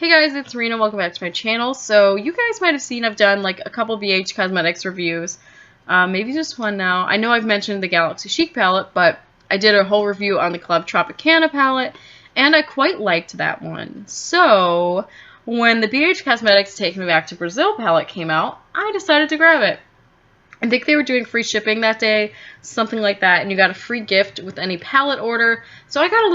Hey guys, it's Rena. Welcome back to my channel. So you guys might have seen I've done like a couple BH Cosmetics reviews. Maybe just one now. I know I've mentioned the Galaxy Chic palette, but I did a whole review on the Club Tropicana palette, and I quite liked that one. So when the BH Cosmetics Take Me Back to Brazil palette came out, I decided to grab it. I think they were doing free shipping that day, something like that, and you got a free gift with any palette order. So I got a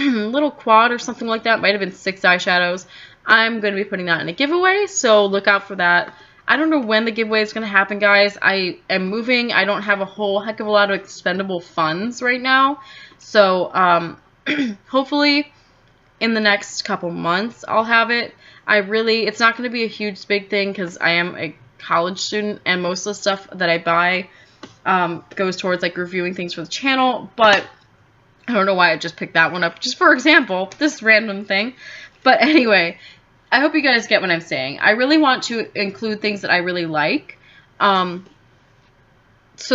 little quad or something like that. Might have been 6 eyeshadows. I'm going to be putting that in a giveaway, so look out for that. I don't know when the giveaway is going to happen, guys. I am moving. I don't have a whole heck of a lot of expendable funds right now. So hopefully in the next couple months I'll have it. It's not going to be a huge big thing because I am a college student, and most of the stuff that I buy goes towards like reviewing things for the channel, but I don't know why I just picked that one up, just for example, this random thing. But anyway, I hope you guys get what I'm saying. I really want to include things that I really like, so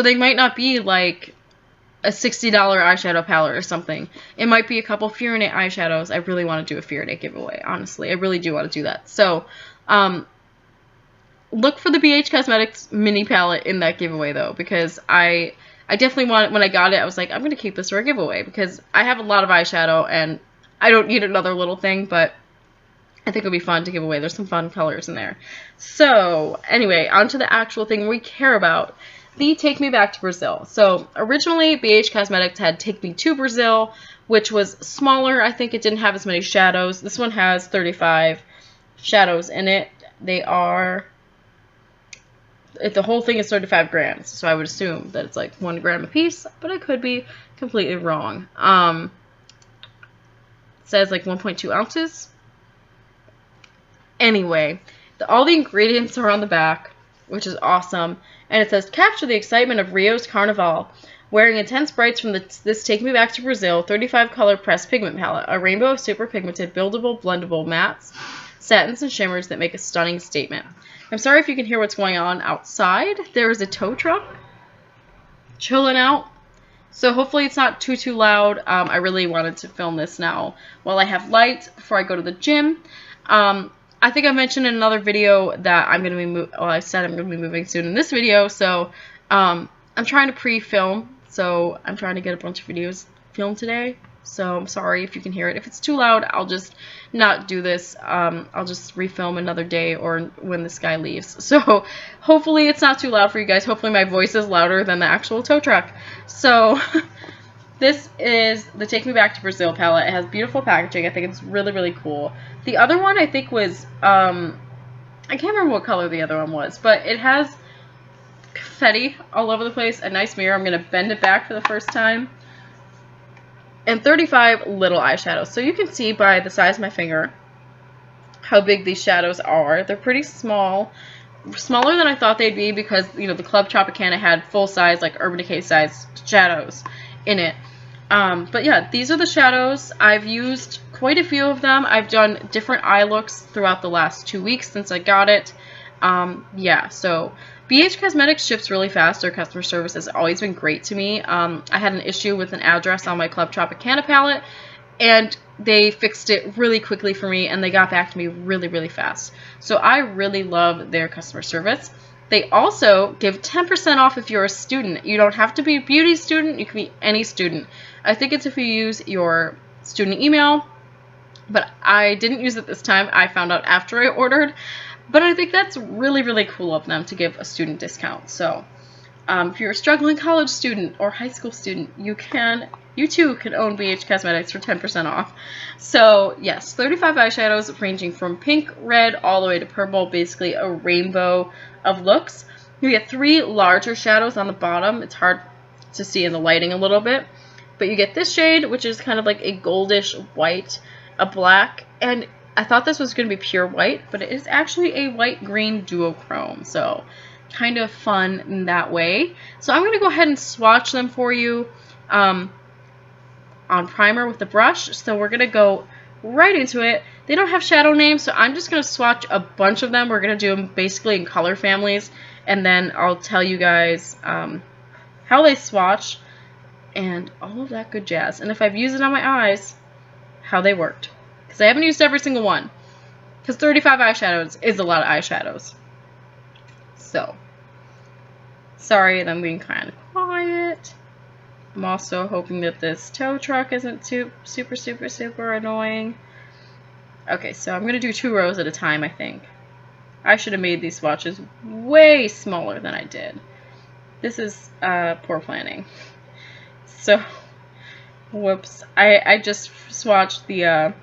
they might not be like a $60 eyeshadow palette or something. It might be a couple Furionate eyeshadows. I really want to do a Furionate giveaway, honestly. I really do want to do that. So, look for the BH Cosmetics mini palette in that giveaway, though, because I definitely want it. When I got it, I was like, I'm going to keep this for a giveaway, because I have a lot of eyeshadow, and I don't need another little thing, but I think it'll be fun to give away. There's some fun colors in there. So, anyway, on to the actual thing we care about, the Take Me Back to Brazil. So, originally, BH Cosmetics had Take Me to Brazil, which was smaller. I think it didn't have as many shadows. This one has 35 shadows in it. They are... the whole thing is 35 grams, so I would assume that it's like 1 gram a piece, but I could be completely wrong. It says like 1.2 ounces. Anyway, all the ingredients are on the back, which is awesome, and it says, capture the excitement of Rio's Carnival, wearing intense brights from this Take Me Back to Brazil 35 color pressed pigment palette, a rainbow of super pigmented, buildable, blendable mattes, satins, and shimmers that make a stunning statement. I'm sorry if you can hear what's going on outside. There is a tow truck chilling out, so hopefully it's not too loud. I really wanted to film this now while I have light before I go to the gym. I think I mentioned in another video that I'm going to be I said I'm going to be moving soon in this video, so I'm trying to pre-film, so I'm trying to get a bunch of videos filmed today. So I'm sorry if you can hear it. If it's too loud, I'll just not do this. I'll just refilm another day or when this guy leaves. So hopefully it's not too loud for you guys. Hopefully my voice is louder than the actual tow truck. So this is the Take Me Back to Brazil palette. It has beautiful packaging. I think it's really cool. The other one I think was, I can't remember what color the other one was, but it has confetti all over the place. A nice mirror. I'm going to bend it back for the first time. And 35 little eyeshadows. So you can see by the size of my finger how big these shadows are. They're pretty small. Smaller than I thought they'd be because, you know, the Club Tropicana had full size, like Urban Decay size shadows in it. But yeah, these are the shadows. I've used quite a few of them. I've done different eye looks throughout the last 2 weeks since I got it. Yeah, so BH Cosmetics ships really fast. Their customer service has always been great to me. I had an issue with an address on my Club Tropicana palette, and they fixed it really quickly for me, and they got back to me really fast. So I really love their customer service. They also give 10% off if you're a student. You don't have to be a beauty student. You can be any student. I think it's if you use your student email, but I didn't use it this time. I found out after I ordered. But I think that's really cool of them to give a student discount. So if you're a struggling college student or high school student, you too can own BH Cosmetics for 10% off. So yes, 35 eyeshadows ranging from pink, red, all the way to purple, basically a rainbow of looks. You get 3 larger shadows on the bottom. It's hard to see in the lighting a little bit. But you get this shade, which is kind of like a goldish white, a black, and I thought this was going to be pure white, but it is actually a white-green duochrome, so kind of fun in that way. So I'm going to go ahead and swatch them for you on primer with the brush, so we're going to go right into it. They don't have shadow names, so I'm just going to swatch a bunch of them. We're going to do them basically in color families, and then I'll tell you guys how they swatch and all of that good jazz. And if I've used it on my eyes, how they worked. Because I haven't used every single one. Because 35 eyeshadows is a lot of eyeshadows. So, sorry that I'm being kind of quiet. I'm also hoping that this tow truck isn't super annoying. Okay, so I'm going to do 2 rows at a time, I think. I should have made these swatches way smaller than I did. This is poor planning. So, whoops. I just swatched the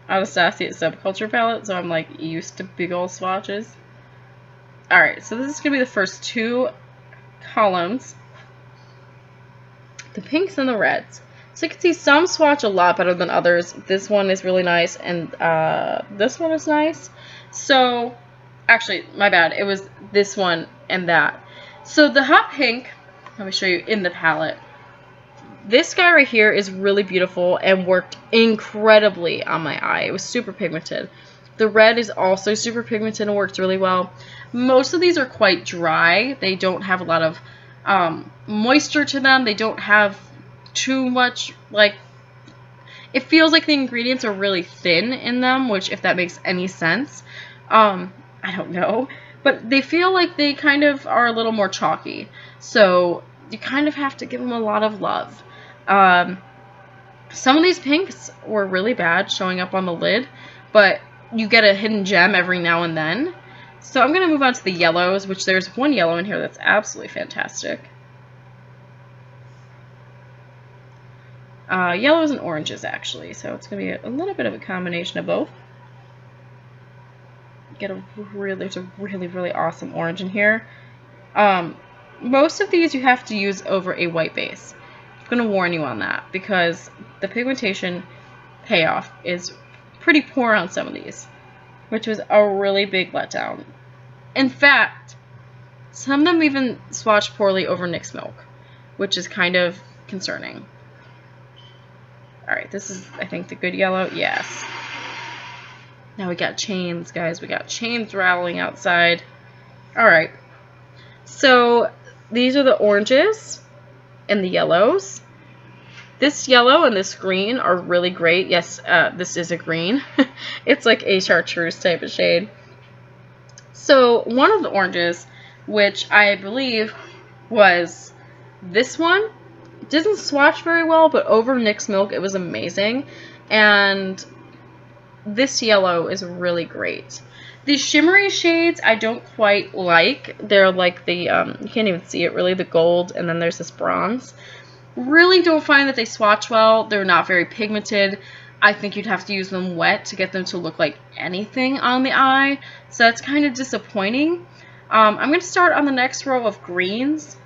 Anastasia Subculture palette, so I'm like used to big old swatches. Alright, so this is going to be the first 2 columns. The pinks and the reds. So you can see some swatch a lot better than others. This one is really nice, and this one is nice. So, actually, my bad. It was this one and that. So the hot pink, let me show you in the palette. This guy right here is really beautiful and worked incredibly on my eye. It was super pigmented. The red is also super pigmented and works really well. Most of these are quite dry. They don't have a lot of moisture to them. They don't have too much, like, it feels like the ingredients are really thin in them, which, if that makes any sense, I don't know. But they feel like they kind of are a little more chalky. So you kind of have to give them a lot of love. Some of these pinks were really bad showing up on the lid, but you get a hidden gem every now and then. So I'm going to move on to the yellows, which there's one yellow in here that's absolutely fantastic. Yellows and oranges, actually, so it's going to be a little bit of a combination of both. There's a really awesome orange in here. Most of these you have to use over a white base. I'm going to warn you on that, because the pigmentation payoff is pretty poor on some of these, which was a really big letdown. In fact, some of them even swatched poorly over NYX Milk, which is kind of concerning. Alright, this is, I think, the good yellow. Yes. Now we got chains, guys. We got chains rattling outside. Alright. So, these are the oranges and the yellows. This yellow and this green are really great. Yes, this is a green. It's like a chartreuse type of shade. So, one of the oranges, which I believe was this one, doesn't swatch very well, but over NYX Milk it was amazing. And this yellow is really great. These shimmery shades I don't quite like. They're like the, you can't even see it really, the gold, and then there's this bronze. Really don't find that they swatch well. They're not very pigmented. I think you'd have to use them wet to get them to look like anything on the eye. So that's kind of disappointing. I'm going to start on the next row of greens,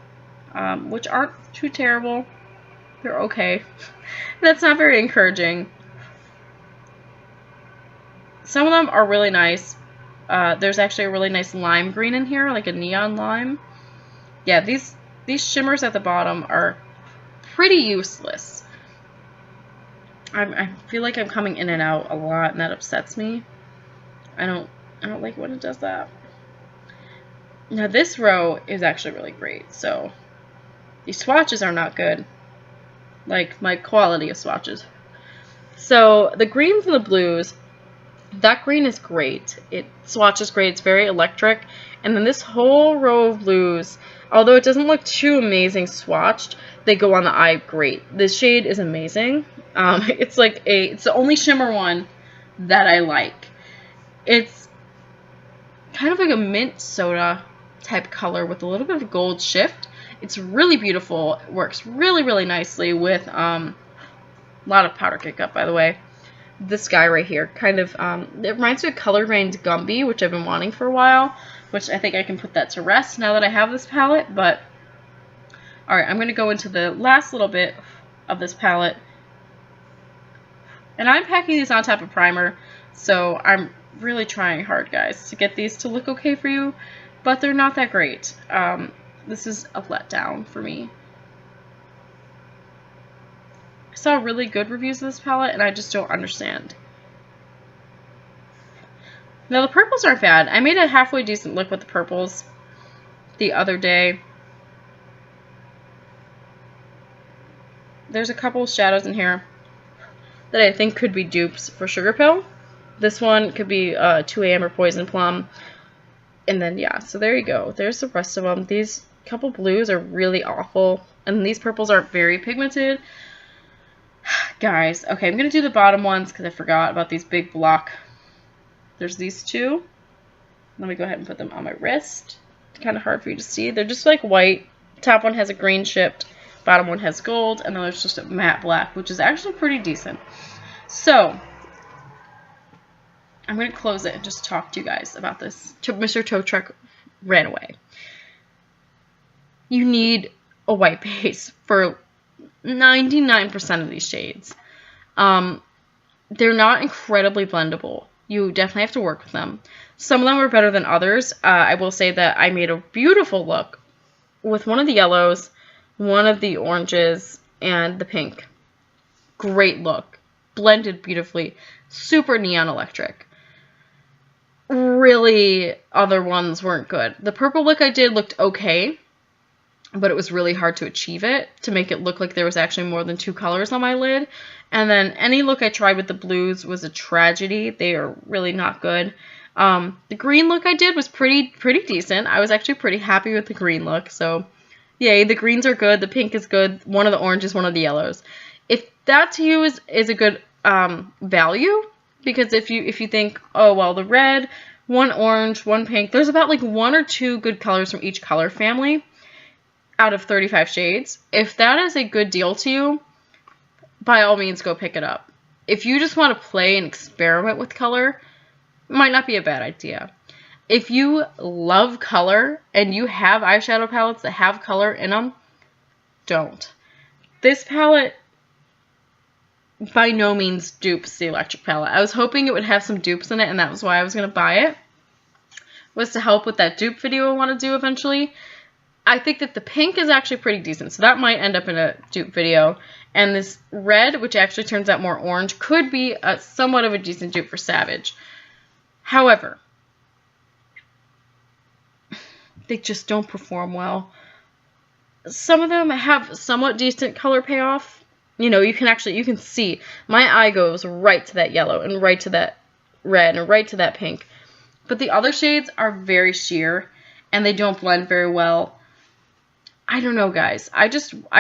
which aren't too terrible. They're okay. That's not very encouraging. Some of them are really nice. There's actually a really nice lime green in here, like a neon lime. Yeah, these shimmers at the bottom are pretty useless. I feel like I'm coming in and out a lot, and that upsets me. I don't like when it does that. Now this row is actually really great. So these swatches are not good, like my quality of swatches. So the greens and the blues, that green is great. It swatches great. It's very electric. And then this whole row of blues, although it doesn't look too amazing swatched, they go on the eye great. This shade is amazing. It's the only shimmer one that I like. It's kind of like a mint soda type color with a little bit of gold shift. It's really beautiful. It works really nicely with a lot of powder kick up, by the way. This guy right here, kind of, it reminds me of Color Grain's Gumby, which I've been wanting for a while, which I think I can put that to rest now that I have this palette. But alright, I'm going to go into the last little bit of this palette. And I'm packing these on top of primer, so I'm really trying hard, guys, to get these to look okay for you, but they're not that great. This is a letdown for me. I saw really good reviews of this palette, and I just don't understand. Now, the purples aren't bad. I made a halfway decent look with the purples the other day. There's a couple of shadows in here that I think could be dupes for Sugar Pill. This one could be 2 AM or Poison Plum. And then, yeah, so there you go. There's the rest of them. These couple blues are really awful. And these purples aren't very pigmented. Guys, okay, I'm going to do the bottom ones because I forgot about these big block. There's these two. Let me go ahead and put them on my wrist. It's kind of hard for you to see. They're just like white. Top one has a green shipped. Bottom one has gold. And then there's just a matte black, which is actually pretty decent. So, I'm going to close it and just talk to you guys about this. Mr. Tow Truck ran away. You need a white base for 99% of these shades. They're not incredibly blendable. You definitely have to work with them. Some of them are better than others. I will say that I made a beautiful look with one of the yellows, one of the oranges, and the pink. Great look. Blended beautifully. Super neon electric. Really, other ones weren't good. The purple look I did looked okay, but it was really hard to achieve it, to make it look like there was actually more than 2 colors on my lid. And then any look I tried with the blues was a tragedy. They are really not good. The green look I did was pretty decent. I was actually pretty happy with the green look. So, yay, the greens are good. The pink is good. One of the oranges, one of the yellows. If that to you is a good value, because if you think, oh, well, the red, one orange, one pink, there's about like 1 or 2 good colors from each color family out of 35 shades. If that is a good deal to you, by all means, go pick it up. If you just want to play and experiment with color, it might not be a bad idea. If you love color and you have eyeshadow palettes that have color in them, don't. This palette by no means dupes the electric palette. I was hoping it would have some dupes in it, and that was why I was going to buy it, was to help with that dupe video I want to do eventually. I think that the pink is actually pretty decent, so that might end up in a dupe video. And this red, which actually turns out more orange, could be somewhat of a decent dupe for Savage. However, they just don't perform well. Some of them have somewhat decent color payoff. You know, you can see my eye goes right to that yellow and right to that red and right to that pink. But the other shades are very sheer and they don't blend very well. I don't know, guys. I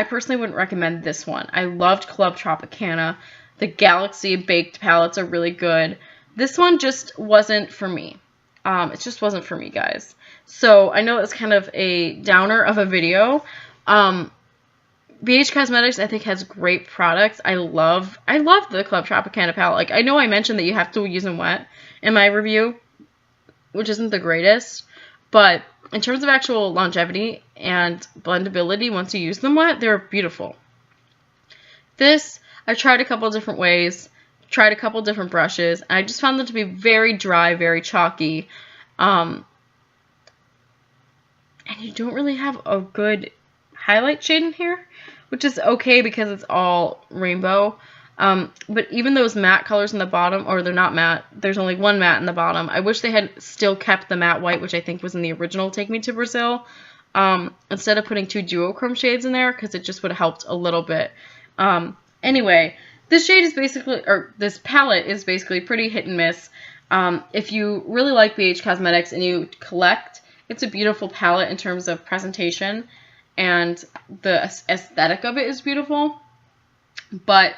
personally wouldn't recommend this one. I loved Club Tropicana. The Galaxy Baked palettes are really good. This one just wasn't for me. It just wasn't for me, guys. So I know it's kind of a downer of a video. BH Cosmetics, I think, has great products. I love the Club Tropicana palette. Like, I know I mentioned that you have to use them wet in my review, which isn't the greatest. But in terms of actual longevity and blendability, once you use them wet, they're beautiful. This, I tried a couple different ways, tried a couple different brushes, and I just found them to be very dry, very chalky. And you don't really have a good highlight shade in here, which is okay because it's all rainbow. But even those matte colors in the bottom, or they're not matte, there's only one matte in the bottom. I wish they had still kept the matte white, which I think was in the original Take Me to Brazil, instead of putting 2 duochrome shades in there, because it just would have helped a little bit. Anyway, this shade is basically, or this palette is basically pretty hit and miss. If you really like BH Cosmetics and you collect, it's a beautiful palette in terms of presentation, and the aesthetic of it is beautiful. But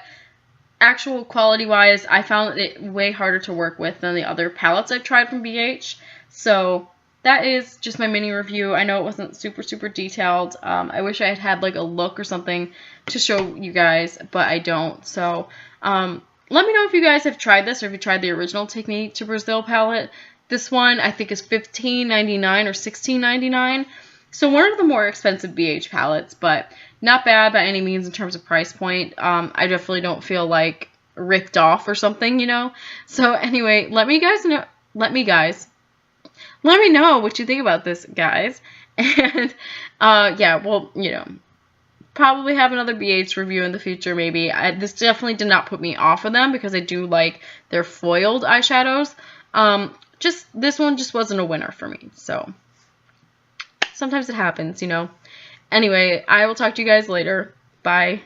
actual quality-wise, I found it way harder to work with than the other palettes I've tried from BH. So that is just my mini review. I know it wasn't super, super detailed. I wish I had had like a look or something to show you guys, but I don't. So let me know if you guys have tried this, or if you tried the original Take Me to Brazil palette. This one I think is $15.99 or $16.99. So one of the more expensive BH palettes, but not bad by any means in terms of price point. I definitely don't feel like ripped off or something, you know. So anyway, let me know what you think about this, guys. And yeah, well, you know, probably have another BH review in the future, maybe. This definitely did not put me off of them because I do like their foiled eyeshadows. Just this one just wasn't a winner for me. So sometimes it happens, you know. Anyway, I will talk to you guys later. Bye.